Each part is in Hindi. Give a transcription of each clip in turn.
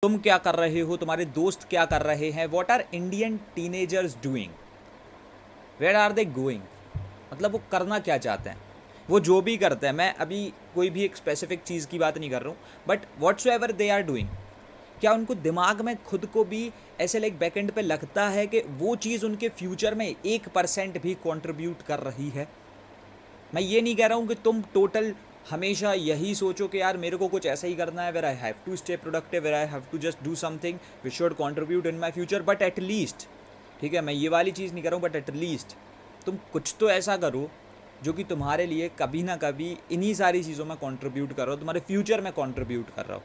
तुम क्या कर रहे हो, तुम्हारे दोस्त क्या कर रहे हैं, what are Indian teenagers doing, where are they going, मतलब वो करना क्या चाहते हैं, वो जो भी करते हैं। मैं अभी कोई भी एक स्पेसिफिक चीज़ की बात नहीं कर रहा हूँ, but what's ever they are doing, क्या उनको दिमाग में खुद को भी ऐसे लाइक बैकएंड पे लगता है कि वो चीज़ उनके फ्यूचर में 1% भी कंट्रीब्यूट कर रही है। मैं ये नहीं कह रहा हूँ कि तुम टोटल हमेशा यही सोचो कि यार मेरे को कुछ ऐसा ही करना है, where I have to stay productive, where I have to just do something which should contribute in my future, but at least, ठीक है, मैं ये वाली चीज़ नहीं कर रहा हूँ, बट एट लीस्ट तुम कुछ तो ऐसा करो जो कि तुम्हारे लिए कभी ना कभी इन्हीं सारी चीज़ों में कंट्रीब्यूट कर रहा हो, तुम्हारे फ्यूचर में कंट्रीब्यूट कर रहा हो।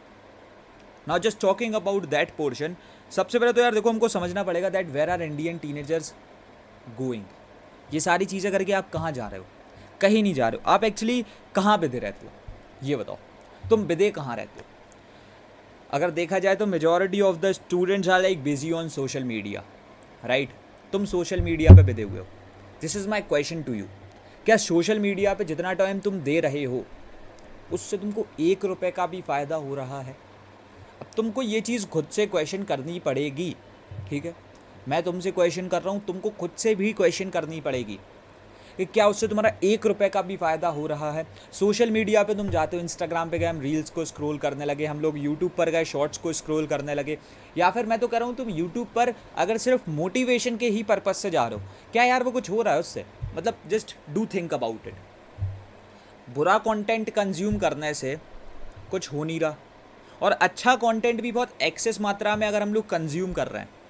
Now just talking about that portion, सबसे पहले तो यार देखो हमको समझना पड़ेगा that where are Indian teenagers going. ये सारी चीज़ें करके आप कहाँ जा रहे हो? कहीं नहीं जा रहे हो। आप एक्चुअली कहाँ बिदे रहते हो ये बताओ, तुम बिदे कहाँ रहते हो? अगर देखा जाए तो majority of the students are like busy on social media, right? तुम सोशल मीडिया पे बिदे हुए हो। This is my question to you, क्या सोशल मीडिया पे जितना टाइम तुम दे रहे हो उससे तुमको 1 रुपये का भी फ़ायदा हो रहा है? अब तुमको ये चीज़ खुद से क्वेश्चन करनी पड़ेगी, ठीक है? मैं तुमसे क्वेश्चन कर रहा हूँ, तुमको खुद से भी क्वेश्चन करनी पड़ेगी कि क्या उससे तुम्हारा 1 रुपये का भी फ़ायदा हो रहा है? सोशल मीडिया पे तुम जाते हो, इंस्टाग्राम पे गए, हम रील्स को स्क्रॉल करने लगे, हम लोग यूट्यूब पर गए, शॉर्ट्स को स्क्रॉल करने लगे, या फिर मैं तो कह रहा हूँ तुम यूट्यूब पर अगर सिर्फ मोटिवेशन के ही पर्पज़ से जा रहे हो, क्या यार वो कुछ हो रहा है उससे? मतलब just do think about it. बुरा कंटेंट कंज्यूम करने से कुछ हो नहीं रहा, और अच्छा कंटेंट भी बहुत एक्सेस मात्रा में अगर हम लोग कंज्यूम कर रहे हैं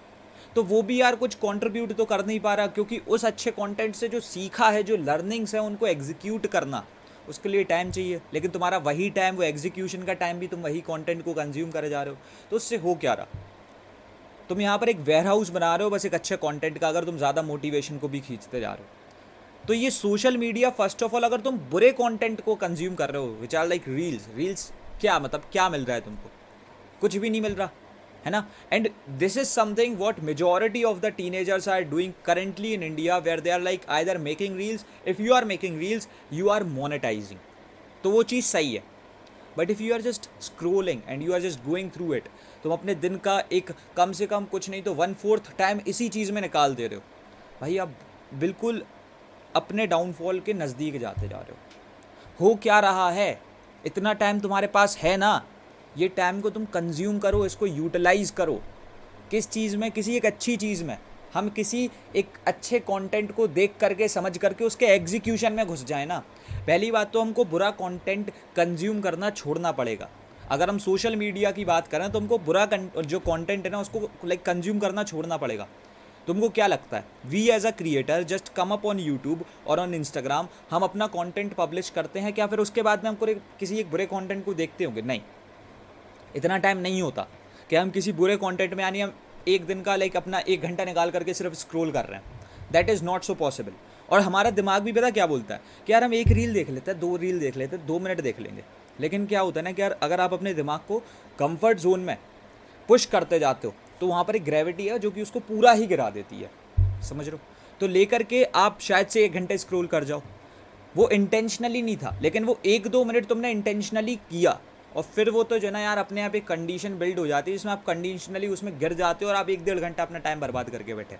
तो वो भी यार कुछ कंट्रीब्यूट तो कर नहीं पा रहा, क्योंकि उस अच्छे कंटेंट से जो सीखा है, जो लर्निंग्स है, उनको एग्जीक्यूट करना, उसके लिए टाइम चाहिए। लेकिन तुम्हारा वही टाइम, वो एग्जीक्यूशन का टाइम भी तुम वही कंटेंट को कंज्यूम करे जा रहे हो, तो उससे हो क्या रहा? तुम यहाँ पर एक वेयर हाउस बना रहे हो बस एक अच्छे कंटेंट का, अगर तुम ज़्यादा मोटिवेशन को भी खींचते जा रहे हो। तो ये social media, first of all अगर तुम बुरे कंटेंट को कंज्यूम कर रहे हो विच आर लाइक रील्स, क्या मतलब क्या मिल रहा है तुमको? कुछ भी नहीं मिल रहा है ना। And this is something what majority of the teenagers are doing currently in India, where they are like either making reels, if you are making reels you are monetising, तो वो चीज़ सही है। But if you are just scrolling and you are just going through it, तुम अपने दिन का एक कम से कम कुछ नहीं तो 1/4 टाइम इसी चीज़ में निकाल दे रहे हो, भाई आप बिल्कुल अपने डाउनफॉल के नज़दीक जाते जा रहे हो क्या रहा है? इतना टाइम तुम्हारे पास है ना, ये टाइम को तुम कंज्यूम करो, इसको यूटिलाइज़ करो। किस चीज़ में? किसी एक अच्छी चीज़ में। हम किसी एक अच्छे कंटेंट को देख करके, समझ करके उसके एग्जीक्यूशन में घुस जाए ना। पहली बात तो हमको बुरा कंटेंट कंज्यूम करना छोड़ना पड़ेगा। अगर हम सोशल मीडिया की बात करें तो हमको बुरा जो कंटेंट है ना उसको लाइक कंज्यूम करना छोड़ना पड़ेगा। तुमको क्या लगता है we as a creator just come up on YouTube और ऑन इंस्टाग्राम, हम अपना कंटेंट पब्लिश करते हैं क्या फिर उसके बाद में हमको किसी एक बुरे कंटेंट को देखते होंगे? नहीं, इतना टाइम नहीं होता कि हम किसी बुरे कंटेंट में, यानी हम एक दिन का लाइक अपना 1 घंटा निकाल करके सिर्फ स्क्रॉल कर रहे हैं। That is not so possible. और हमारा दिमाग भी पता क्या बोलता है कि यार हम एक रील देख लेते हैं, 2 रील देख लेते हैं, 2 मिनट देख लेंगे। लेकिन क्या होता है ना कि यार अगर आप अपने दिमाग को कंफर्ट जोन में पुश करते जाते हो तो वहाँ पर एक ग्रेविटी है जो कि उसको पूरा ही गिरा देती है, समझ रहे हो? तो लेकर के आप शायद से 1 घंटे स्क्रॉल कर जाओ, वो इंटेंशनली नहीं था, लेकिन वो 1-2 मिनट तुमने इंटेंशनली किया, और फिर वो तो जो ना यार अपने आप एक कंडीशन बिल्ड हो जाती है जिसमें आप कंडीशनली उसमें गिर जाते हो और आप 1-1.5 घंटा अपना टाइम बर्बाद करके बैठे।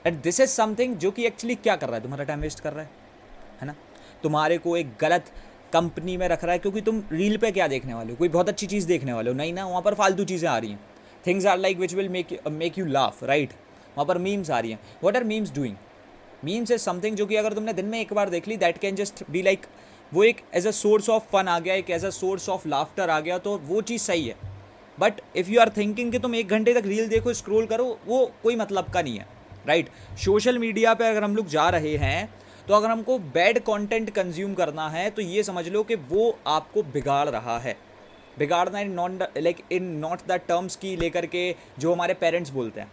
एंड दिस इज समथिंग जो कि एक्चुअली क्या कर रहा है, तुम्हारा टाइम वेस्ट कर रहा है ना। तुम्हारे को एक गलत कंपनी में रख रहा है, क्योंकि तुम रील पे क्या देखने वाले हो? कोई बहुत अच्छी चीज़ देखने वाले हो? नहीं ना, वहाँ पर फालतू चीज़ें आ रही हैं। Things are like which will make you laugh, right? वहाँ पर मीम्स आ रही हैं। What are memes doing? Memes is something जो कि अगर तुमने दिन में एक बार देख ली, that can just be like, वो एक as a source of fun आ गया, एक as a source of laughter आ गया, तो वो चीज़ सही है। But if you are thinking कि तुम 1 घंटे तक रील देखो, स्क्रॉल करो, वो कोई मतलब का नहीं है, राइट? सोशल मीडिया पे अगर हम लोग जा रहे हैं तो अगर हमको बैड कंटेंट कंज्यूम करना है तो ये समझ लो कि वो आपको बिगाड़ रहा है। बिगाड़ना इन नॉट द टर्म्स की लेकर के जो हमारे पेरेंट्स बोलते हैं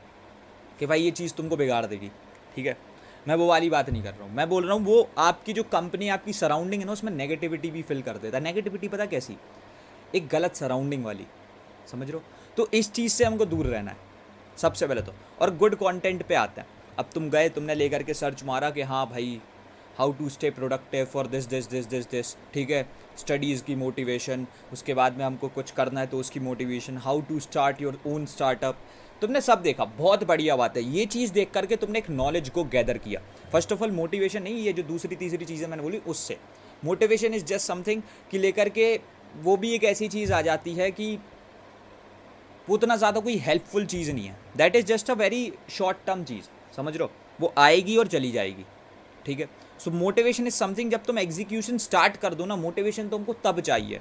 कि भाई ये चीज़ तुमको बिगाड़ देगी, ठीक है? मैं वो वाली बात नहीं कर रहा हूँ। मैं बोल रहा हूँ वो आपकी जो कंपनी, आपकी सराउंडिंग है ना, उसमें नेगेटिविटी भी फिल कर देता है। नेगेटिविटी पता कैसी? एक गलत सराउंडिंग वाली, समझ रहे हो? तो इस चीज़ से हमको दूर रहना है सबसे पहले तो। और गुड कंटेंट पे आते हैं। अब तुम गए, तुमने लेकर के सर्च मारा कि हाँ भाई how to stay productive for this, ठीक है, स्टडीज़ की मोटिवेशन, उसके बाद में हमको कुछ करना है तो उसकी motivation, how to start your own startup, तुमने सब देखा, बहुत बढ़िया बात है। ये चीज़ देख करके तुमने एक नॉलेज को गैदर किया। फर्स्ट ऑफ ऑल मोटिवेशन नहीं, ये जो दूसरी तीसरी चीज़ें मैंने बोली उससे, मोटिवेशन इज़ जस्ट समथिंग कि लेकर के वो भी एक ऐसी चीज़ आ जाती है कि वो उतना ज़्यादा कोई हेल्पफुल चीज़ नहीं है, that is just a very short term चीज़, समझ रहे हो, वो आएगी और चली जाएगी, ठीक है। सो मोटिवेशन इज़ समथिंग, जब तुम एग्जीक्यूशन स्टार्ट कर दो ना, मोटिवेशन तो हमको तब चाहिए,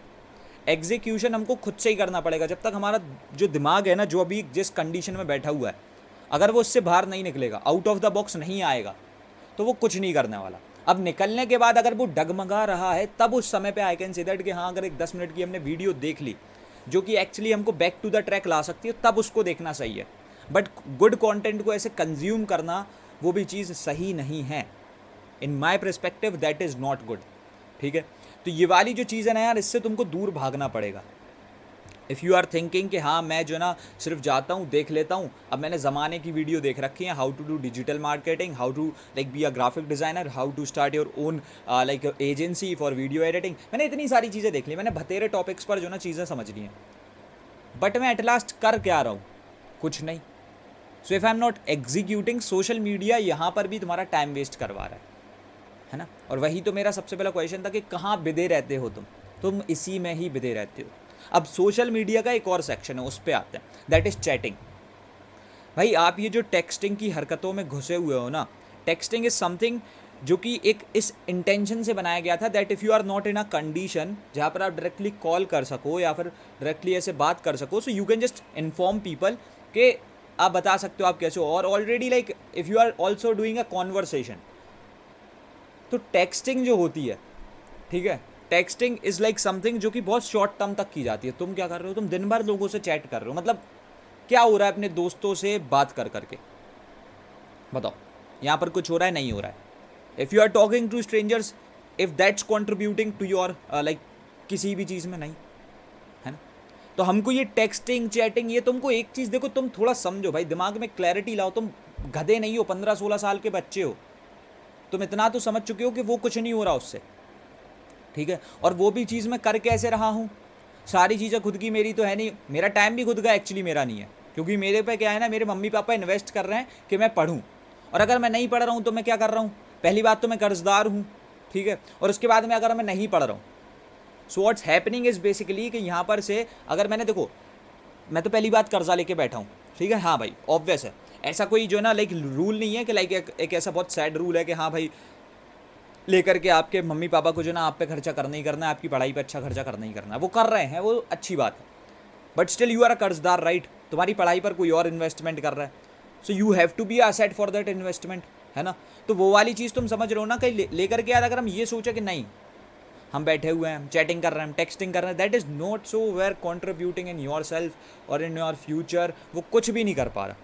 एग्जीक्यूशन हमको खुद से ही करना पड़ेगा। जब तक हमारा जो दिमाग है ना, जो अभी जिस कंडीशन में बैठा हुआ है, अगर वो उससे बाहर नहीं निकलेगा, आउट ऑफ द बॉक्स नहीं आएगा, तो वो कुछ नहीं करने वाला। अब निकलने के बाद अगर वो डगमगा रहा है, तब उस समय पे आई कैन से दैट कि हाँ, अगर एक 10 मिनट की हमने वीडियो देख ली जो कि एक्चुअली हमको बैक टू द ट्रैक ला सकती है, तब उसको देखना सही है। बट गुड कंटेंट को ऐसे कंज्यूम करना, वो भी चीज़ सही नहीं है। In my perspective that is not good, ठीक है। तो ये वाली जो चीज़ है ना यार, इससे तुमको दूर भागना पड़ेगा। इफ़ यू आर थिंकिंग कि हाँ मैं जो ना सिर्फ जाता हूँ देख लेता हूँ, अब मैंने ज़माने की वीडियो देख रखी है, how to do digital marketing, how to like be a graphic designer, how to start your own like agency for video editing, मैंने इतनी सारी चीज़ें देख ली, मैंने बतेरे टॉपिक्स पर जो ना चीज़ें समझ ली हैं, बट मैं एट लास्ट कर क्या रहा हूँ, कुछ नहीं। So if I am not executing, social media यहाँ पर भी तुम्हारा टाइम वेस्ट करवा रहा है ना। और वही तो मेरा सबसे पहला क्वेश्चन था कि कहाँ बिदे रहते हो तुम इसी में ही बिदे रहते हो। अब सोशल मीडिया का एक और सेक्शन है, उस पर आते हैं, दैट इज़ चैटिंग। भाई आप ये जो टेक्सटिंग की हरकतों में घुसे हुए हो ना, टेक्सटिंग इज़ समथिंग जो कि एक इस इंटेंशन से बनाया गया था that if you are not in a condition जहाँ पर आप डायरेक्टली कॉल कर सको या फिर डायरेक्टली ऐसे बात कर सको, so you can just inform people कि आप बता सकते हो आप कैसे हो। और already like if you are also doing a conversation, तो टेक्सटिंग जो होती है, ठीक है, टेक्सटिंग इज़ लाइक समथिंग जो कि बहुत शॉर्ट टर्म तक की जाती है। तुम क्या कर रहे हो, तुम दिन भर लोगों से चैट कर रहे हो, मतलब क्या हो रहा है अपने दोस्तों से बात कर करके, बताओ यहाँ पर कुछ हो रहा है, नहीं हो रहा है। If you are talking to strangers, if that's contributing to your like किसी भी चीज़ में, नहीं है ना। तो हमको ये टेक्सटिंग चैटिंग, ये तुमको एक चीज़ देखो, तुम थोड़ा समझो भाई, दिमाग में क्लैरिटी लाओ, तुम गधे नहीं हो, 15-16 साल के बच्चे हो, तुम इतना तो समझ चुके हो कि वो कुछ नहीं हो रहा उससे, ठीक है। और वो भी चीज़ मैं कर कैसे रहा हूँ, सारी चीज़ें खुद की मेरी तो है नहीं, मेरा टाइम भी खुद का एक्चुअली मेरा नहीं है, क्योंकि मेरे पे क्या है ना, मेरे मम्मी पापा इन्वेस्ट कर रहे हैं कि मैं पढूं, और अगर मैं नहीं पढ़ रहा हूँ तो मैं क्या कर रहा हूँ, पहली बात तो मैं कर्जदार हूँ, ठीक है। और उसके बाद में अगर मैं नहीं पढ़ रहा हूँ, so what's happening is basically कि यहाँ पर से अगर मैंने, देखो मैं तो पहली बात कर्जा लेके बैठा हूँ, ठीक है, हाँ भाई ऑब्वियस है, ऐसा कोई जो ना लाइक रूल नहीं है कि लाइक एक ऐसा बहुत सैड रूल है कि हाँ भाई लेकर के आपके मम्मी पापा को जो ना आप पे खर्चा करना ही करना है, आपकी पढ़ाई पे अच्छा खर्चा करना ही करना है, वो कर रहे हैं, वो अच्छी बात है, but still you are a कर्जदार, राइट। तुम्हारी पढ़ाई पर कोई और इन्वेस्टमेंट कर रहा है, so you have to be asset for that investment, है ना। तो वो वाली चीज़ तुम समझ रहे हो ना, कहीं लेकर के यार अगर हम ये सोचे कि नहीं हम बैठे हुए हैं, हम चैटिंग कर रहे हैं, हम टेक्सटिंग कर रहे हैं, that is not so where contributing in yourself और इन योर फ्यूचर, वो कुछ भी नहीं कर पा रहा।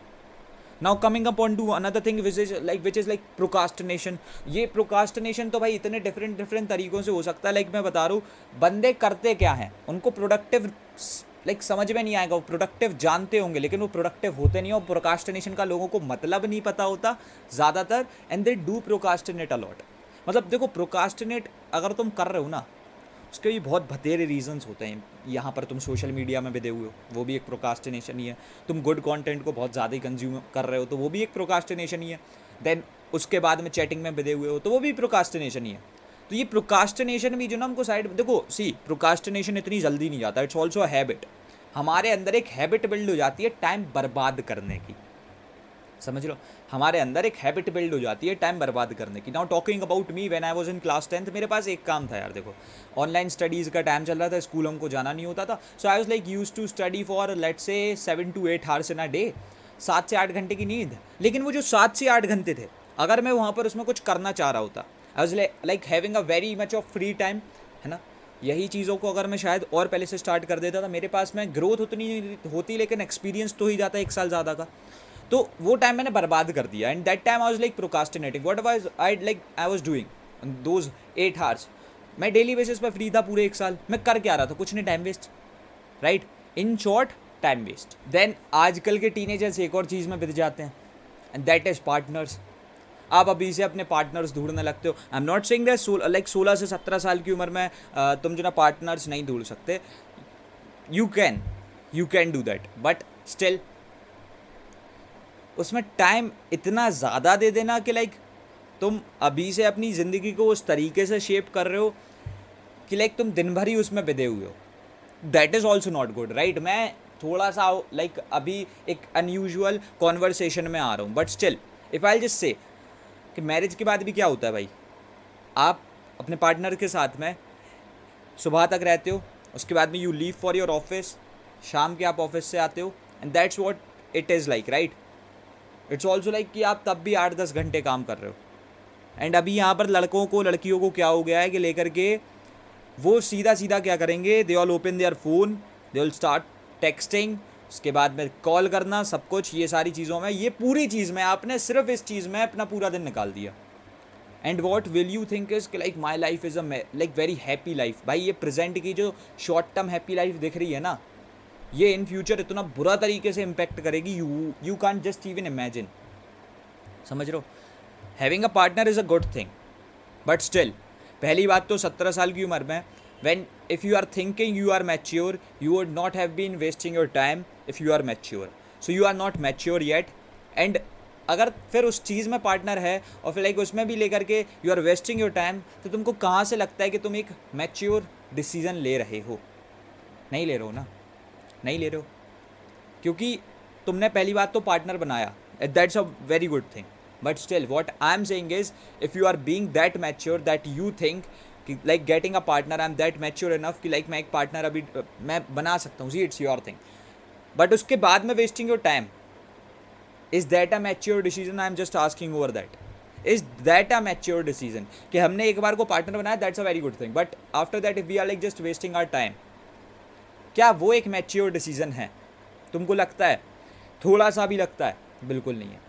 Now coming upon two another thing which is like procrastination. ये प्रोकास्टिनेशन तो भाई इतने डिफरेंट तरीक़ों से हो सकता है, लाइक मैं बता रहा हूँ, बंदे करते क्या हैं, उनको प्रोडक्टिव लाइक समझ में नहीं आएगा, वो प्रोडक्टिव जानते होंगे लेकिन वो प्रोडक्टिव होते नहीं, और प्रोकास्टिनेशन का लोगों को मतलब नहीं पता होता ज़्यादातर, and they do procrastinate a lot. मतलब देखो प्रोकास्टिनेट अगर तुम कर रहे हो ना, उसके भी बहुत भतेरे रीजंस होते हैं। यहाँ पर तुम सोशल मीडिया में बिदे हुए हो, वो भी एक प्रोकास्टिनेशन ही है। तुम गुड कंटेंट को बहुत ज़्यादा ही कंज्यूम कर रहे हो, तो वो भी एक प्रोकास्टिनेशन ही है। देन उसके बाद में चैटिंग में बिदे हुए हो, तो वो भी प्रोकास्टिनेशन ही है। तो ये प्रोकास्टिनेशन भी जो ना हमको साइड, देखो सी प्रोकास्टिनेशन इतनी जल्दी नहीं जाता, इट्स ऑल्सो अ हैबिट। हमारे अंदर एक हैबिट बिल्ड हो जाती है टाइम बर्बाद करने की, समझ लो, हमारे अंदर एक हैबिट बिल्ड हो जाती है टाइम बर्बाद करने की। Now talking about me, when I was in class 10th, मेरे पास एक काम था यार, देखो ऑनलाइन स्टडीज़ का टाइम चल रहा था, स्कूल हमको जाना नहीं होता था, so I was like used to study for let's say 7 to 8 hours in a day, 7 से 8 घंटे की नींद। लेकिन वो जो 7 से 8 घंटे थे, अगर मैं वहाँ पर उसमें कुछ करना चाह रहा होता, आई was like having a very much of free time, है ना। यही चीज़ों को अगर मैं शायद और पहले से स्टार्ट कर देता था, मेरे पास में ग्रोथ उतनी नहीं होती, लेकिन एक्सपीरियंस तो ही जाता 1 साल ज़्यादा का, तो वो टाइम मैंने बर्बाद कर दिया। And that time I was like procrastinating, what was I was doing those 8 hours. मैं डेली बेसिस पर फ्री था पूरे 1 साल, मैं कर क्या रहा था, कुछ नहीं, time waste, right, in short time waste. Then आजकल के टीनेजर्स एक और चीज़ में बिक जाते हैं, एंड दैट इज़ पार्टनर्स। आप अभी से अपने पार्टनर्स ढूंढने लगते हो। I am not saying that like 16 से 17 साल की उम्र में तुम जो ना पार्टनर्स नहीं ढूंढ सकते, you can do that, but still उसमें टाइम इतना ज़्यादा दे देना कि लाइक तुम अभी से अपनी ज़िंदगी को उस तरीके से शेप कर रहे हो कि लाइक तुम दिन भर ही उसमें बिदे हुए हो। That is also not good, right. मैं थोड़ा सा लाइक अभी एक अनयूजुअल कॉन्वर्सेशन में आ रहा हूँ, but still if I just say कि मैरिज के बाद भी क्या होता है भाई, आप अपने पार्टनर के साथ में सुबह तक रहते हो, उसके बाद में you leave for your office, शाम के आप ऑफिस से आते हो, and that's what it is like, right. It's also like कि आप तब भी 8-10 घंटे काम कर रहे हो। एंड अभी यहाँ पर लड़कों को लड़कियों को क्या हो गया है कि लेकर के वो सीधा सीधा क्या करेंगे, they all open their phone, they will start texting, उसके बाद में कॉल करना, सब कुछ ये सारी चीज़ों में, ये पूरी चीज़ में आपने सिर्फ इस चीज़ में अपना पूरा दिन निकाल दिया। And what will you think is like my life is a like very happy life. भाई ये प्रेजेंट की जो शॉर्ट टर्म हैप्पी लाइफ दिख रही है ना, ये इन फ्यूचर इतना बुरा तरीके से इम्पैक्ट करेगी, you can't just even imagine. समझ रहे हो। Having a partner is a good thing, but still पहली बात तो 17 साल की उम्र में when if you are thinking you are mature, you would not have been wasting your time if you are mature, so you are not mature yet। and अगर फिर उस चीज़ में पार्टनर है और फिर लाइक उसमें भी लेकर के you are wasting your time, तो तुमको कहाँ से लगता है कि तुम एक मैच्योर डिसीजन ले रहे हो? नहीं ले रहे हो ना, नहीं ले रहे हो, क्योंकि तुमने पहली बात तो पार्टनर बनाया, that's a very good thing, but still what I am saying is if you are being that mature that you think कि like getting a partner, I am that mature enough कि लाइक मैं एक पार्टनर अभी मैं बना सकता हूँ, see it's your thing, but उसके बाद में wasting your time, is that a mature decision? I am just asking over that, is that a mature decision कि हमने एक बार को पार्टनर बनाया, that's a very good thing, but after that if we are like just wasting our time, क्या वो एक मैच्योर डिसीजन है? तुमको लगता है? थोड़ा सा भी लगता है? बिल्कुल नहीं है।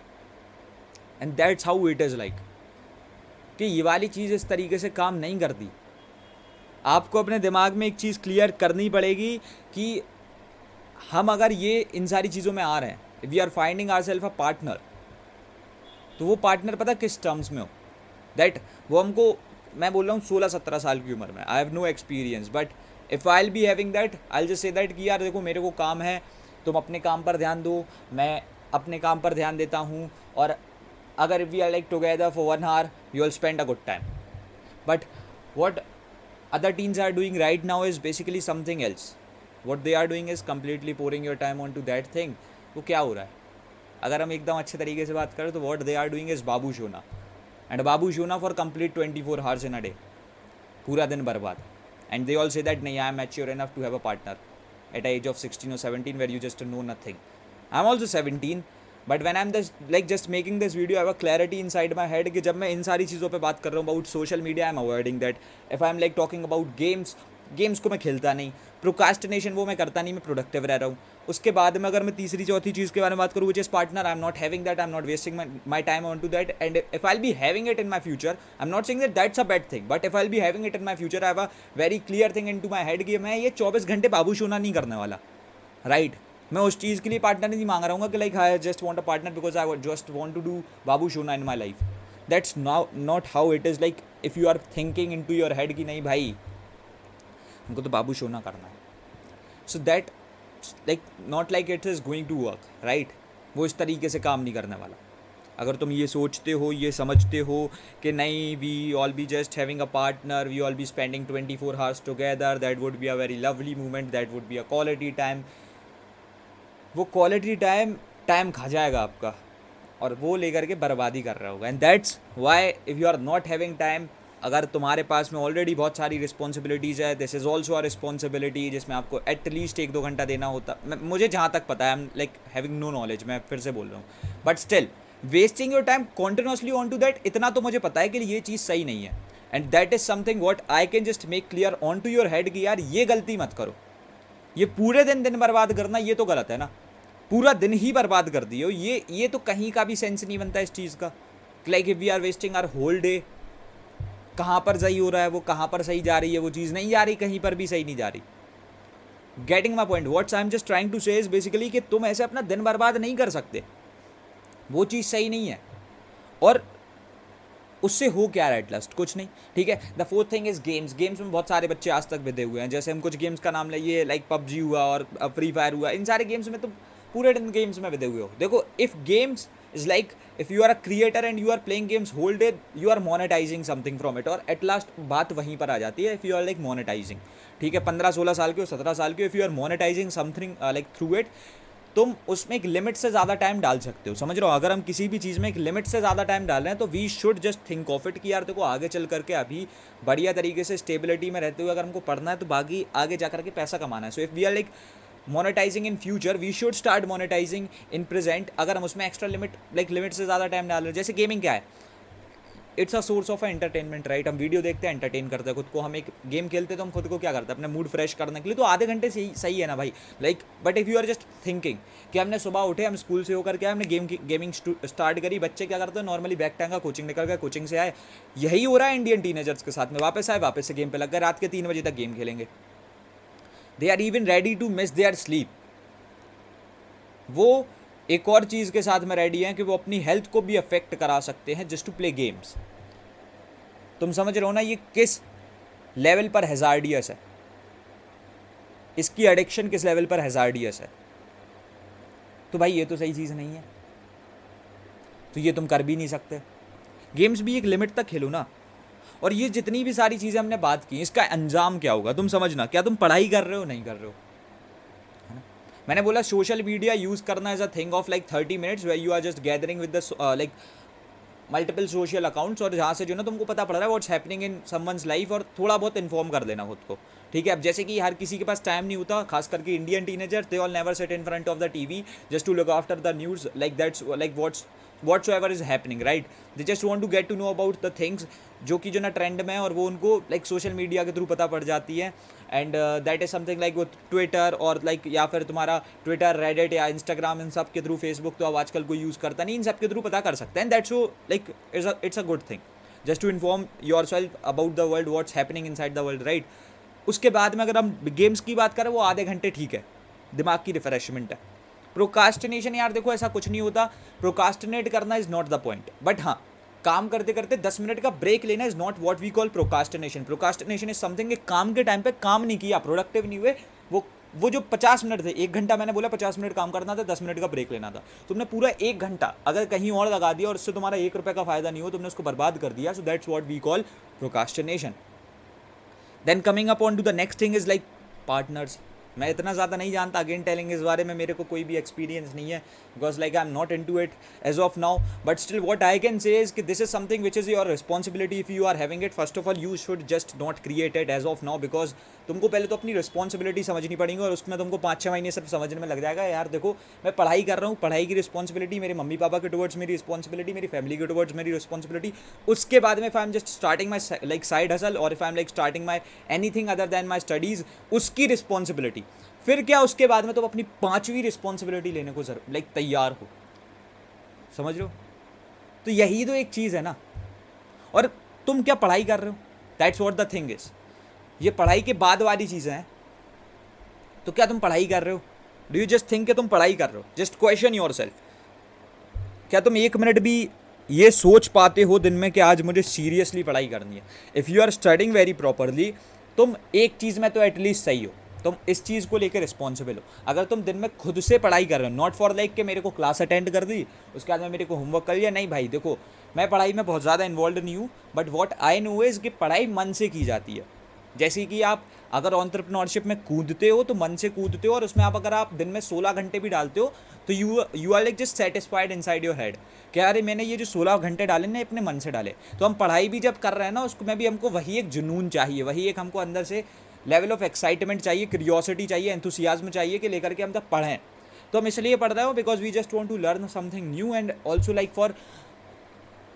And that's how it is like कि ये वाली चीज़ इस तरीके से काम नहीं करती। आपको अपने दिमाग में एक चीज़ क्लियर करनी पड़ेगी कि हम अगर ये इन सारी चीज़ों में आ रहे हैं, we are finding ourself a partner, तो वो पार्टनर पता किस टर्म्स में हो, दैट वो हमको, मैं बोल रहा हूँ 16-17 साल की उम्र में, I have no experience, but if I will be having that, I will just say that कि यार देखो मेरे को काम है, तुम अपने काम पर ध्यान दो, मैं अपने काम पर ध्यान देता हूँ, और अगर we are like together for 1 hour, you will spend a good time. But what other teens are doing right now is basically something else. What they are doing is completely pouring your time onto that thing. वो क्या हो रहा है? अगर हम एकदम अच्छे तरीके से बात करें तो what they are doing is Babu Shona, and Babu Shona for complete 24 hours in a day, पूरा दिन बर्बाद। And they all say that नहीं, I am mature enough to have a partner at the age of 16 or 17 where you just know nothing. I am also 17. But when I am just making this video, I have a clarity in side my head कि जब मैं इन सारी चीज़ों पे बात कर रहा हूँ about social media, I am avoiding that. If I am like talking about games को मैं खेलता नहीं, प्रोकास्टिनेशन वो मैं करता नहीं, मैं प्रोडक्टिव रह रहा हूँ। उसके बाद में अगर मैं तीसरी चौथी चीज़ के बारे में बात करूँ, which is partner, I am not having that, I am not wasting my time on to that, and if I will be having it in my future, I am not saying that that's a bad thing, but if I will be having it in my future, I have a very clear thing in to my head कि मैं ये 24 घंटे बाबू शोना नहीं करने वाला, राइट। मैं उस चीज़ के लिए पार्टनर नहीं मांग रहा हूँ कि like I just want a partner because I just want to do बाबू शोना in my life. That's not how it is. Like if you are thinking in to your head कि नहीं भाई हमको तो बाबू शोना करना है, so that like not like it is going to work, right. वो इस तरीके से काम नहीं करने वाला। अगर तुम ये सोचते हो, ये समझते हो कि नहीं we all be just having a partner, we all be spending 24 hours together, that would be a very lovely moment, that would be a quality time, वो क्वालिटी टाइम खा जाएगा आपका और वो लेकर के बर्बादी कर रहा होगा। And that's why if you are not having time, अगर तुम्हारे पास में ऑलरेडी बहुत सारी रिस्पॉन्सिबिलिटीज़ है, this is also a responsibility जिसमें आपको एटलीस्ट 1-2 घंटा देना होता। मुझे जहाँ तक पता है, I am like having no knowledge, मैं फिर से बोल रहा हूँ, but still wasting your time continuously on to that, इतना तो मुझे पता है कि ये चीज़ सही नहीं है। And that is something what I can just make clear on to your head कि यार ये गलती मत करो। ये पूरे दिन बर्बाद करना, ये तो गलत है ना, पूरा दिन ही बर्बाद कर दियो, ये तो कहीं का भी सेंस नहीं बनता इस चीज़ का। Like if we are wasting our whole day, कहाँ पर सही हो रहा है, वो कहाँ पर सही जा रही है, वो चीज़ नहीं जा रही, कहीं पर भी सही नहीं जा रही। Getting my point, what's I am just trying to say is basically कि तुम ऐसे अपना दिन बर्बाद नहीं कर सकते, वो चीज़ सही नहीं है। और उससे हो क्या रहा है एट लास्ट? कुछ नहीं, ठीक है। The fourth thing is games. Games में बहुत सारे बच्चे आज तक बिदे हुए हैं। जैसे हम कुछ गेम्स का नाम लेंगे, लाइक पबजी हुआ और फ्री फायर हुआ, इन सारे गेम्स में तो पूरे दिन गेम्स में बिदे हुए हो। देखो, if games is like if you are a creator and you are playing games whole day, you are monetising something from it. और एट लास्ट बात वहीं पर आ जाती है, if you are like monetising, ठीक है, 15-16 साल के हो, 17 साल के हो, if you are monetising something like through it, तुम उसमें एक लिमिट से ज़्यादा टाइम डाल सकते हो। समझ रहे हो? अगर हम किसी भी चीज़ में एक लिमिट से ज़्यादा टाइम डाल रहे हैं तो we should just think of it कि यार देखो, आगे चल करके अभी बढ़िया तरीके से स्टेबिलिटी में रहते हुए अगर हमको पढ़ना है तो बाकी आगे जा करके पैसा कमाना है। So if we are like monetizing in future, we should start monetizing in present. अगर हम उसमें एक्स्ट्रा लिमिट लाइक लिमिट से ज़्यादा टाइम डाल रहे हैं, जैसे गेमिंग क्या है, it's a source of entertainment, right. हम वीडियो देखते हैं, एंटरटेन करते हैं खुद को। हम एक गेम खेलते हैं तो हम खुद को क्या करते हैं, अपने मूड फ्रेश करने के लिए, तो आधे घंटे सही है ना भाई, like. But if you are just thinking कि हमने सुबह उठे, हम स्कूल से होकर के हमने गेमिंग स्टार्ट करी। बच्चे क्या करते हैं, नॉर्मली बैक टांगा, कोचिंग निकल गए, कोचिंग से आए, यही हो रहा है इंडियन टीनेजर्स के साथ में। वापस आए, वापस से गेम पे लग गए, रात के 3 बजे तक गेम खेलेंगे। They are even ready to miss their sleep. वो एक और चीज़ के साथ में रेडी हैं कि वो अपनी हेल्थ को भी अफेक्ट करा सकते हैं जस्ट टू प्ले गेम्स। तुम समझ रहे हो ना ये किस लेवल पर हैजार्डियस है, इसकी एडिक्शन किस लेवल पर हैजार्डियस है। तो भाई ये तो सही चीज़ नहीं है, तो ये तुम कर भी नहीं सकते। गेम्स भी एक लिमिट तक खेलो ना। और ये जितनी भी सारी चीज़ें हमने बात की, इसका अंजाम क्या होगा तुम समझना। क्या तुम पढ़ाई कर रहे हो, नहीं कर रहे हो, है ना। मैंने बोला सोशल मीडिया यूज़ करना as a thing of like 30 minutes where you are just gathering with the like multiple social accounts, और जहाँ से जो ना तुमको पता पड़ रहा है व्हाट्स हैपनिंग इन समवंस लाइफ, और थोड़ा बहुत इन्फॉर्म कर देना खुद को, ठीक है। अब जैसे कि हर किसी के पास टाइम नहीं होता, खास करके Indian teenager, they all never sit in front of the TV just to look after the news, like that's like whatsoever is happening, right? They just want to get to know about the things जो कि जो ना ट्रेंड में है, और वो उनको लाइक सोशल मीडिया के थ्रू पता पड़ जाती है। And that is something like वो ट्विटर और लाइक या फिर तुम्हारा ट्विटर, रेडिट या इंस्टाग्राम, इन सब के थ्रू, फेसबुक तो अब आजकल कोई यूज़ करता नहीं, इन सब के थ्रू पता कर सकते हैं। दैट्स वो like it's a good thing just to inform yourself about the world, what's happening inside the world, right. उसके बाद में अगर हम गेम्स की बात करें, वो आधे घंटे ठीक है, दिमाग की रिफ्रेशमेंट है। प्रोकास्टिनेशन, यार देखो ऐसा कुछ नहीं होता, प्रोकास्टिनेट करना is not the point. But हाँ, काम करते करते 10 मिनट का ब्रेक लेना is not what we call procrastination. Procrastination is something, काम के टाइम पे काम नहीं किया, प्रोडक्टिव नहीं हुए, वो जो 50 मिनट थे, 1 घंटा मैंने बोला 50 मिनट काम करना था, 10 मिनट का ब्रेक लेना था, तुमने पूरा 1 घंटा अगर कहीं और लगा दिया और उससे तुम्हारा 1 रुपये का फायदा नहीं हो, तुमने उसको बर्बाद कर दिया। So that's what we call procrastination. Then coming up on to the next thing is like partners. मैं इतना ज़्यादा नहीं जानता, अगेन टेलिंग, इस बारे में मेरे को कोई भी एक्सपीरियंस नहीं है, because like I am not into it as of now. But still what I can say is कि this is something which is your responsibility if you are having it. First of all you should just not create it as of now, because तुमको पहले तो अपनी रिस्पॉन्सिबिलिटी समझनी पड़ेगी, और उसमें तुमको 5-6 महीने सिर्फ समझने में लग जाएगा। यार देखो, मैं पढ़ाई कर रहा हूँ, पढ़ाई की रिस्पॉन्सिबिलिटी, मेरे मम्मी पापा के टुवर्ड्स मेरी रिस्पॉन्सिबिलिटी, मेरी फैमिली के टुवर्ड्स मेरी रिस्पॉन्सिबिलिटी। उसके बाद में if I am just starting my like side hustle, और if I am like starting my anything other than my studies, उसकी रिस्पॉन्सिबिलिटी। फिर क्या, उसके बाद में तो अपनी 5वीं रिस्पॉन्सिबिलिटी लेने को लाइक तैयार हो, समझ लो। तो यही तो एक चीज़ है ना। और तुम क्या पढ़ाई कर रहे हो, that's what the thing is. ये पढ़ाई के बाद वाली चीज़ें हैं, तो क्या तुम पढ़ाई कर रहे हो? डू यू जस्ट थिंक कि तुम पढ़ाई कर रहे हो? जस्ट क्वेश्चन योर सेल्फ, क्या तुम 1 मिनट भी ये सोच पाते हो दिन में कि आज मुझे सीरियसली पढ़ाई करनी है? If you are studying very properly, तुम एक चीज़ में तो एटलीस्ट सही हो, तुम इस चीज़ को लेकर रिस्पॉन्सिबल हो। अगर तुम दिन में खुद से पढ़ाई कर रहे हो, नॉट फॉर लाइक कि मेरे को क्लास अटेंड कर दी, उसके बाद में मेरे को होमवर्क कर लिया, नहीं भाई देखो, मैं पढ़ाई में बहुत ज़्यादा इन्वॉल्व नहीं हूँ, but what I know is कि पढ़ाई मन से की जाती है। जैसे कि आप अगर एंटरप्रेन्योरशिप में कूदते हो तो मन से कूदते हो, और उसमें अगर आप दिन में 16 घंटे भी डालते हो तो you are like just satisfied inside your head कि अरे मैंने ये जो 16 घंटे डाले ना अपने मन से डाले। तो हम पढ़ाई भी जब कर रहे हैं ना, उसको में भी हमको वही एक जुनून चाहिए, वही एक हमको अंदर से लेवल ऑफ एक्साइटमेंट चाहिए, क्यूरियोसिटी चाहिए, एंथुसियाज्म चाहिए कि लेकर के हम तब पढ़ें। तो हम इसलिए पढ़ रहे हो because we just want to learn something new, and also like for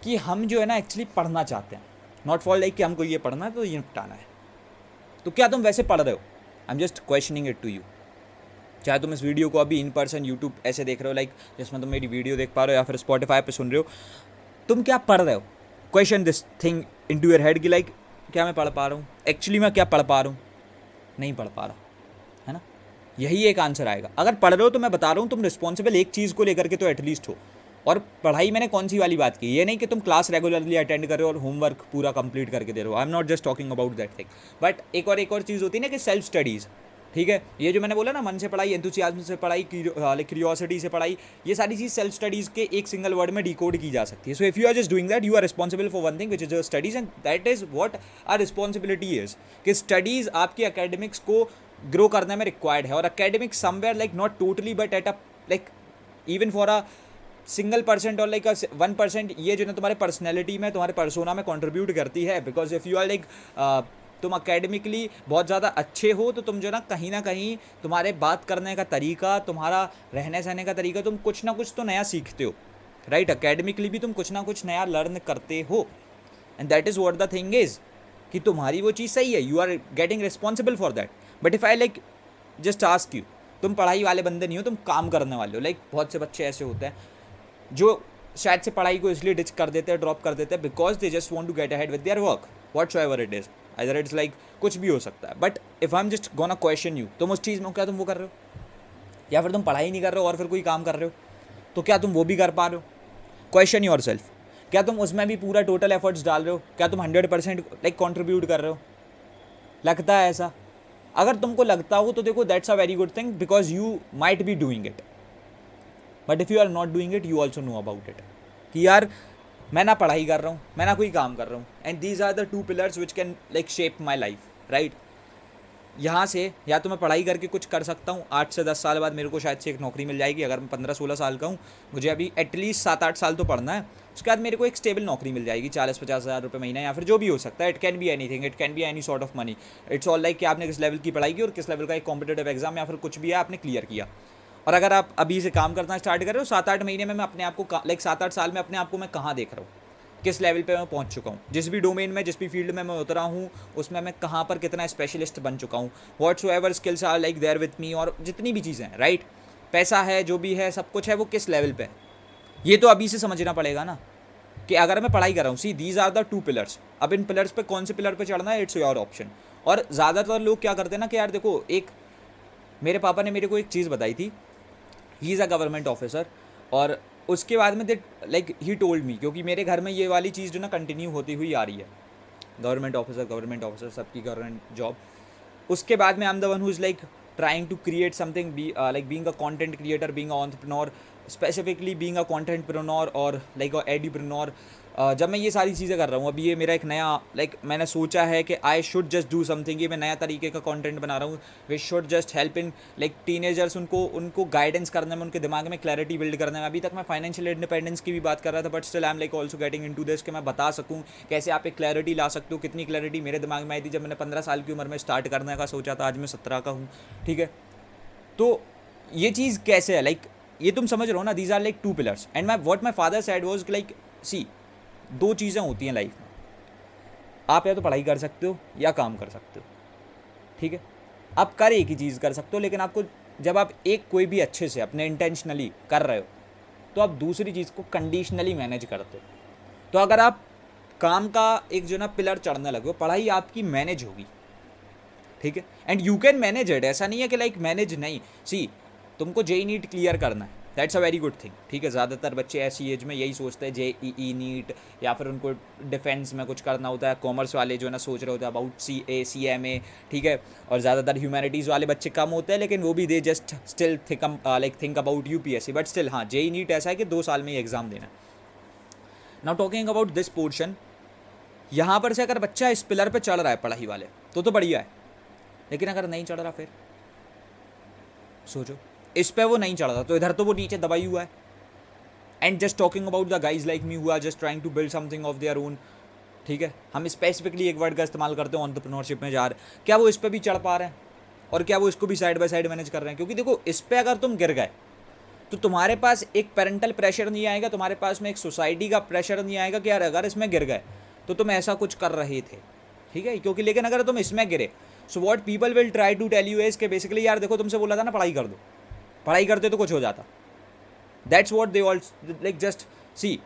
कि हम जो है ना एक्चुअली पढ़ना चाहते हैं, नॉट फॉर लाइक कि हमको ये पढ़ना है तो ये निपटाना है। तो क्या तुम वैसे पढ़ रहे हो? I am just questioning it to you. चाहे तुम इस वीडियो को अभी इन पर्सन यूट्यूब ऐसे देख रहे हो, लाइक जिसमें तुम मेरी वीडियो देख पा रहे हो, या फिर स्पॉटिफाई पे सुन रहे हो, तुम क्या पढ़ रहे हो? Question this thing in to your head कि लाइक क्या मैं पढ़ पा रहा हूँ, एक्चुअली मैं क्या पढ़ पा रहा हूँ, नहीं पढ़ पा रहा, है ना। यही एक आंसर आएगा। अगर पढ़ रहे हो तो मैं बता रहा हूँ तुम रिस्पॉन्सिबल एक चीज़ को लेकर के तो एटलीस्ट हो, और पढ़ाई मैंने कौन सी वाली बात की, ये नहीं कि तुम क्लास रेगुलरली अटेंड कर रहे हो और होमवर्क पूरा कंप्लीट करके दे रहे हो, I am not just talking about that thing, but एक और चीज़ होती है ना कि सेल्फ स्टडीज़, ठीक है, ये जो मैंने बोला ना, मन से पढ़ाई, एंथुसियाज्म से पढ़ाई, क्यूरियोसिटी से पढ़ाई, ये सारी चीज़ सेल्फ स्टडीज़ के एक सिंगल वर्ड में डिकोड की जा सकती है. So if you are just doing that, you are responsible for one thing which is your studies, and that is what are responsibility is, कि स्टडीज़ आपके एकेडमिक्स को ग्रो करने में रिक्वायर्ड है, और academics somewhere like not totally but at a like even for a single percent और लाइक 1%, ये जो ना तुम्हारे पर्सनैलिटी में, तुम्हारे पर्सोना में कंट्रीब्यूट करती है. Because if you are like तुम अकेडमिकली बहुत ज़्यादा अच्छे हो, तो तुम जो ना कहीं तुम्हारे बात करने का तरीका, तुम्हारा रहने सहने का तरीका, तुम कुछ ना कुछ तो नया सीखते हो, राइट. अकेडमिकली भी तुम कुछ ना कुछ नया लर्न करते हो, and that is what the thing is, कि तुम्हारी वो चीज़ सही है, you are getting responsible for that. But if I like just ask you, तुम पढ़ाई वाले बंदे नहीं हो, तुम काम करने वाले हो. लाइक बहुत से बच्चे ऐसे होते हैं जो शायद से पढ़ाई को इसलिए डिच कर देते हैं, ड्रॉप कर देते हैं, because they just want to get ahead with their work, whatsoever it is, either it's like कुछ भी हो सकता है. But if I am just gonna question you, तुम उस चीज़ में क्या तुम वो कर रहे हो, या फिर तुम पढ़ाई नहीं कर रहे हो और फिर कोई काम कर रहे हो, तो क्या तुम वो भी कर पा रहे हो? क्वेश्चन योर सेल्फ, क्या तुम उसमें भी पूरा टोटल एफर्ट्स डाल रहे हो? क्या तुम 100% लाइक कॉन्ट्रीब्यूट कर रहे हो? लगता है ऐसा? अगर तुमको लगता हो तो देखो, that's a very good thing, because you might be doing it. But if you are not doing it, you also know about it, कि यार मैं ना पढ़ाई कर रहा हूँ, मैं ना कोई काम कर रहा हूँ, and these are the 2 pillars which can like shape my life, right. यहाँ से या तो मैं पढ़ाई करके कुछ कर सकता हूँ, 8 से 10 साल बाद मेरे को शायद से एक नौकरी मिल जाएगी. अगर मैं 15-16 साल का हूँ, मुझे अभी एटलीस्ट 7-8 साल तो पढ़ना है, उसके बाद मेरे को एक स्टेबल नौकरी मिल जाएगी, 40-50 हज़ार रुपये महीना, या फिर जो भी हो सकता है. It can be anything, it can be any sort of money. It's all like कि आपने किस लेवल की पढ़ाई की और किस लेवल का एक कॉम्पिटेटिव एग्जाम या फिर कुछ भी है आपने क्लियर किया. और अगर आप अभी से काम करना स्टार्ट कर रहे हो, 7-8 महीने में मैं अपने आप को लाइक 7-8 साल में अपने आप को मैं कहाँ देख रहा हूँ, किस लेवल पे मैं पहुँच चुका हूँ, जिस भी डोमेन में, जिस भी फील्ड में मैं उतरा हूँ, उसमें मैं कहाँ पर कितना स्पेशलिस्ट बन चुका हूँ, whatsoever skills are like there with me, और जितनी भी चीज़ें हैं, राइट. पैसा है, जो भी है, सब कुछ है, वो किस लेवल पे है, ये तो अभी से समझना पड़ेगा ना. कि अगर मैं पढ़ाई कर रहा हूँ, see these are the 2 pillars. अब इन पिलर्स पे कौन से पिलर पे चढ़ना है, इट्स योर ऑप्शन. और ज़्यादातर लोग क्या करते हैं ना कि यार देखो, एक मेरे पापा ने मेरे को एक चीज़ बताई थी, he is a government officer, और उसके बाद में they like he told me, क्योंकि मेरे घर में ये वाली चीज़ जो ना कंटिन्यू होती हुई आ रही है, गवर्नमेंट ऑफिसर सबकी गवर्नमेंट जॉब. उसके बाद में I am the one who is like trying to create something, like being a content creator, being a entrepreneur, specifically being a contentpreneur और लाइक अ एडीप्रेन्योर. जब मैं ये सारी चीज़ें कर रहा हूँ, अभी ये मेरा एक नया लाइक मैंने सोचा है कि I should just do something, ये मैं नया तरीके का कंटेंट बना रहा हूँ, we should just help in like teenagers, उनको गाइडेंस करने में, उनके दिमाग में क्लैरिटी बिल्ड करने में. अभी तक मैं फाइनेंशियल इंडिपेंडेंस की भी बात कर रहा था, but still I am like also getting into this, कि मैं बता सकूँ कैसे आप एक क्लैरिटी ला सकते हो. कितनी क्लैरिटी मेरे दिमाग में आई थी जब मैंने 15 साल की उम्र में स्टार्ट करने का सोचा था, आज मैं 17 का हूँ, ठीक है. तो ये चीज़ कैसे है, लाइक ये तुम समझ रहे हो ना, these are like 2 pillars. And what my father said was like, see 2 चीज़ें होती हैं लाइफ में, आप या तो पढ़ाई कर सकते हो या काम कर सकते हो, ठीक है. आप कर एक ही चीज़ कर सकते हो, लेकिन आपको जब आप एक कोई भी अच्छे से अपने इंटेंशनली कर रहे हो, तो आप दूसरी चीज़ को कंडीशनली मैनेज करते हो. तो अगर आप काम का एक जो ना पिलर चढ़ने लगे हो, पढ़ाई आपकी मैनेज होगी, ठीक है. And you can manage it, ऐसा नहीं है कि लाइक मैनेज नहीं. सी तुमको जेई नीट क्लियर करना है, that's a very good thing, ठीक है. ज़्यादातर बच्चे ऐसी एज में यही सोचते हैं, जेईई नीट, या फिर उनको डिफेंस में कुछ करना होता है. कॉमर्स वाले जो है ना सोच रहे होते हैं अबाउट CA, ठीक है. और ज़्यादातर ह्यूमैनिटीज़ वाले बच्चे कम होते हैं, लेकिन वो भी they just still think about UPSC. But still हाँ, जेईई नीट ऐसा है कि 2 साल में ही एग्ज़ाम देना. Now talking about this portion, यहाँ पर से अगर बच्चा इस पिलर पर चढ़ रहा है पढ़ाई वाले, तो बढ़िया है. लेकिन अगर नहीं चढ़ रहा, फिर सोचो, इस पे वो नहीं चढ़ रहा, तो इधर तो वो नीचे दबाई हुआ है. And just talking about the guys like me who are just trying to build something of their own, ठीक है. हम स्पेसिफिकली एक वर्ड का इस्तेमाल करते हैं, एंटरप्रेन्योरशिप में जा रहे हैं. क्या वो इस पर भी चढ़ पा रहे हैं, और क्या वो इसको भी साइड बाय साइड मैनेज कर रहे हैं? क्योंकि देखो, इस पर अगर तुम गिर गए, तो तुम्हारे पास एक पेरेंटल प्रेशर नहीं आएगा, तुम्हारे पास में एक सोसाइटी का प्रेशर नहीं आएगा कि यार अगर इसमें गिर गए तो तुम ऐसा कुछ कर रहे थे, ठीक है. क्योंकि लेकिन अगर तुम इसमें गिरे, so what people will try to tell you is के बेसिकली यार देखो, तुमसे बोला था ना पढ़ाई कर दो, पढ़ाई करते तो कुछ हो जाता. That's what they all like just see.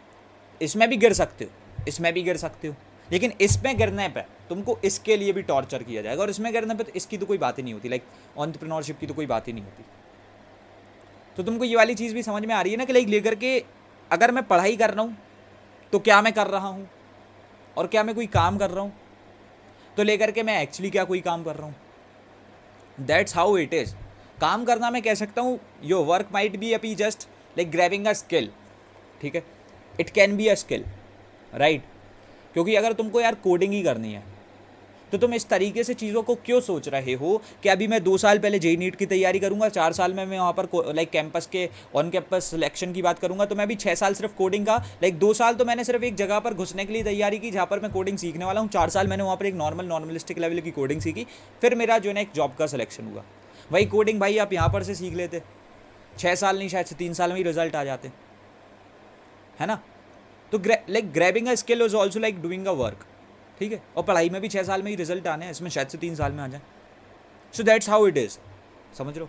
इसमें भी गिर सकते हो, इसमें भी गिर सकते हो, लेकिन इसमें गिरने पे तुमको इसके लिए भी टॉर्चर किया जाएगा, और इसमें गिरने पे तो इसकी तो कोई बात ही नहीं होती, लाइक एंटरप्रेन्योरशिप की तो कोई बात ही नहीं होती. तो तुमको ये वाली चीज़ भी समझ में आ रही है ना कि लाइक लेकर के अगर मैं पढ़ाई कर रहा हूँ तो क्या मैं कर रहा हूँ, और क्या मैं कोई काम कर रहा हूँ, तो लेकर के मैं एक्चुअली क्या कोई काम कर रहा हूँ। That's how it is. काम करना मैं कह सकता हूँ योर वर्क माइट बी अपी just like grabbing a skill, ठीक है, it can be a skill, right. क्योंकि अगर तुमको यार कोडिंग ही करनी है तो तुम इस तरीके से चीज़ों को क्यों सोच रहे हो कि अभी मैं 2 साल पहले जेईई नीट की तैयारी करूंगा, 4 साल में मैं वहाँ पर लाइक कैंपस के ऑन कैंपस सिलेक्शन की बात करूंगा, तो मैं अभी 6 साल सिर्फ कोडिंग का, लाइक 2 साल तो मैंने सिर्फ एक जगह पर घुसने के लिए तैयारी की जहाँ पर मैं कोडिंग सीखने वाला हूँ, 4 साल मैंने वहाँ पर एक नॉर्मलिस्टिक लेवल की कोडिंग सीखी, फिर मेरा जो है एक जॉब का सिलेक्शन हुआ। वही कोडिंग भाई आप यहाँ पर से सीख लेते, 6 साल नहीं शायद से 3 साल में ही रिजल्ट आ जाते, है ना। तो like grabbing a skill is also like doing a work, ठीक है। और पढ़ाई में भी 6 साल में ही रिजल्ट आने हैं, इसमें शायद से 3 साल में आ जाए। So that's how it is, समझ लो।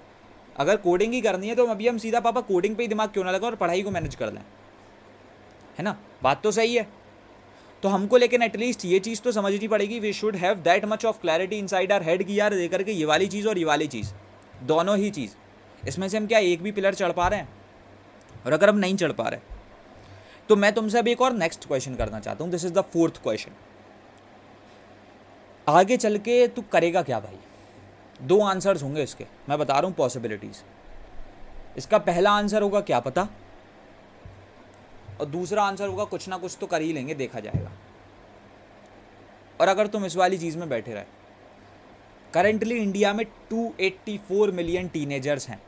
अगर कोडिंग ही करनी है तो अभी हम सीधा पापा कोडिंग पे ही दिमाग क्यों ना लगा और पढ़ाई को मैनेज कर लें, है ना। बात तो सही है। तो हमको लेकिन एटलीस्ट ये चीज़ तो समझनी पड़ेगी, we should have that much of clarity inside our head कि यार देकर के ये वाली चीज़ और ये वाली चीज़, दोनों ही चीज़, इसमें से हम क्या एक भी पिलर चढ़ पा रहे हैं। और अगर हम नहीं चढ़ पा रहे तो मैं तुमसे अभी एक और नेक्स्ट क्वेश्चन करना चाहता हूँ। This is the 4th question. आगे चल के तू करेगा क्या भाई? 2 आंसर्स होंगे इसके, मैं बता रहा हूँ पॉसिबिलिटीज। इसका पहला आंसर होगा क्या पता, और दूसरा आंसर होगा कुछ ना कुछ तो कर ही लेंगे, देखा जाएगा। और अगर तुम इस वाली चीज़ में बैठे रहे, करेंटली इंडिया में 284 मिलियन टीनेजर्स हैं।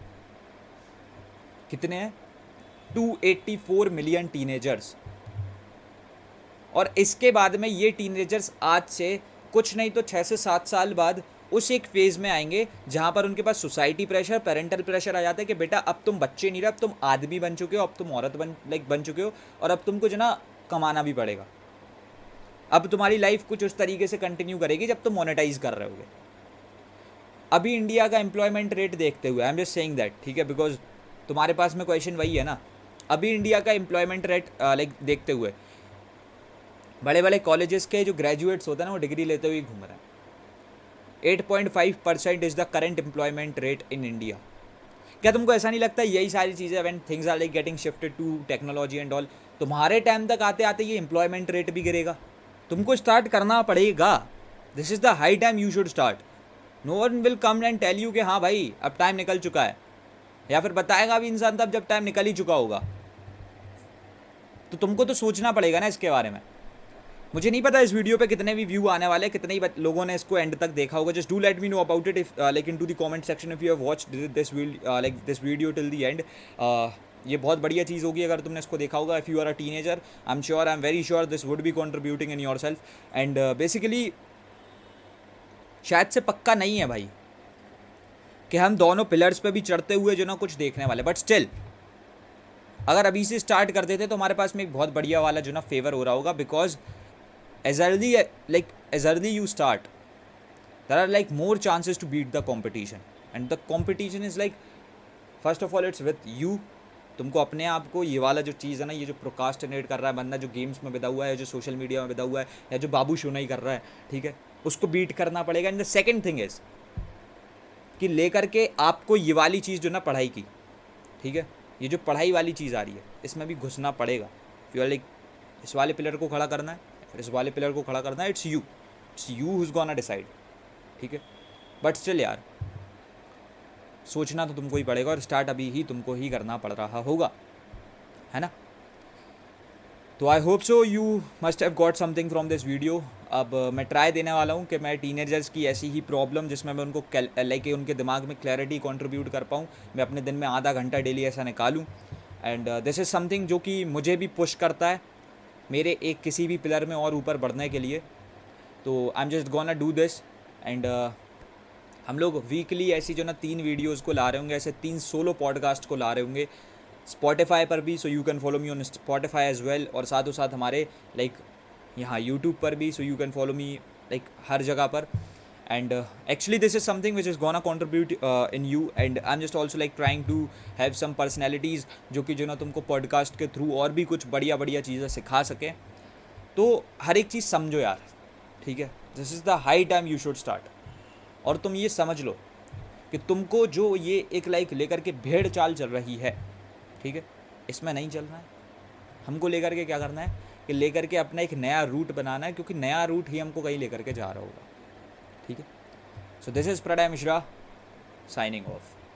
कितने हैं? 284 मिलियन टीनेजर्स। और इसके बाद में ये टीनेजर्स आज से कुछ नहीं तो 6 से 7 साल बाद उस एक फेज़ में आएंगे जहाँ पर उनके पास सोसाइटी प्रेशर, पेरेंटल प्रेशर आ जाता है कि बेटा अब तुम बच्चे नहीं रहे, अब तुम आदमी बन चुके हो, अब तुम औरत बन चुके हो, और अब तुमको जो ना कमाना भी पड़ेगा। अब तुम्हारी लाइफ कुछ उस तरीके से कंटिन्यू करेगी जब तुम मोनेटाइज कर रहे होगे। अभी इंडिया का एम्प्लॉयमेंट रेट देखते हुए, आई एम जस्ट सेइंग दैट, ठीक है, बिकॉज तुम्हारे पास में क्वेश्चन वही है ना। अभी इंडिया का एम्प्लॉयमेंट रेट लाइक देखते हुए, बड़े बड़े कॉलेजेस के जो ग्रेजुएट्स होते हैं ना वो डिग्री लेते हुए घूम रहे हैं। 8.5% is the current employment rate in India. क्या तुमको ऐसा नहीं लगता यही सारी चीज़ें when things are like getting shifted to technology and all, तुम्हारे टाइम तक आते आते ये एम्प्लॉयमेंट रेट भी गिरेगा? तुमको स्टार्ट करना पड़ेगा। This is the high time you should start. No one will come and tell you कि हाँ भाई अब टाइम निकल चुका है, या फिर बताएगा भी इंसान तब जब टाइम निकल ही चुका होगा। तो तुमको तो सोचना पड़ेगा ना इसके बारे में। मुझे नहीं पता इस वीडियो पे कितने भी व्यू आने वाले, कितने ही लोगों ने इसको एंड तक देखा होगा। Just do let me know about it if like into the comment section if you have watched this video till the end. ये बहुत बढ़िया चीज़ होगी अगर तुमने इसको देखा होगा। If you are a teenager, I am very sure this would be contributing in yourself. And basically शायद से पक्का नहीं है भाई कि हम दोनों पिलर्स पे भी चढ़ते हुए जो ना कुछ देखने वाले, बट स्टिल अगर अभी से स्टार्ट कर देते तो हमारे पास में एक बहुत बढ़िया वाला जो ना फेवर हो रहा होगा। Because as early you start, there are like more chances to beat the competition, and the competition is like first of all it's with you। तुमको अपने आप को ये वाला जो चीज़ है ना, ये जो प्रोकास्टिनेट कर रहा है बंदा, जो गेम्स में बिता हुआ है, जो सोशल मीडिया में बिता हुआ है, या जो बाबू शोनाई कर रहा है, ठीक है, उसको बीट करना पड़ेगा। And the second thing is कि लेकर के आपको ये वाली चीज़ जो ना पढ़ाई की, ठीक है, ये जो पढ़ाई वाली चीज़ आ रही है इसमें भी घुसना पड़ेगा। फिर लाइक इस वाले पिलर को खड़ा करना है, फिर इस वाले पिलर को खड़ा करना है, it's you whose gonna decide, ठीक है। बट स्टिल यार सोचना तो तुमको ही पड़ेगा, और स्टार्ट अभी ही तुमको ही करना पड़ रहा होगा, है ना। तो I hope so you must have got something from this video. अब मैं ट्राई देने वाला हूँ कि मैं टीनेजर्स की ऐसी ही प्रॉब्लम जिसमें मैं उनको लाइक उनके दिमाग में क्लैरिटी कंट्रीब्यूट कर पाऊँ, मैं अपने दिन में आधा घंटा डेली ऐसा निकालूँ। एंड दिस इज़ समथिंग जो कि मुझे भी पुश करता है मेरे एक किसी भी पिलर में और ऊपर बढ़ने के लिए। तो आई am just gonna do this. And हम लोग वीकली ऐसी जो ना 3 वीडियोज़ को ला रहे होंगे, ऐसे 3 सोलो पॉडकास्ट को ला रहे होंगे स्पॉटिफाई पर भी, so you can follow me on Spotify as well, और साथ ही साथ हमारे लाइक यहाँ यूट्यूब पर भी, so you can follow me like हर जगह पर। And actually this is something which is gonna contribute in you, and I am just also like trying to have some personalities जो कि जो ना तुमको पॉडकास्ट के थ्रू और भी कुछ बढ़िया बढ़िया चीज़ें सिखा सकें। तो हर एक चीज़ समझो यार, ठीक है, this is the high time you should start. और तुम ये समझ लो कि तुमको जो ये एक लाइक लेकर के भेड़ चाल चल रही है, ठीक है, इसमें नहीं चलना है। हमको लेकर के क्या करना है कि लेकर के अपना एक नया रूट बनाना है, क्योंकि नया रूट ही हमको कहीं लेकर के जा रहा होगा। ठीक है, so this is Pranay Mishra signing of.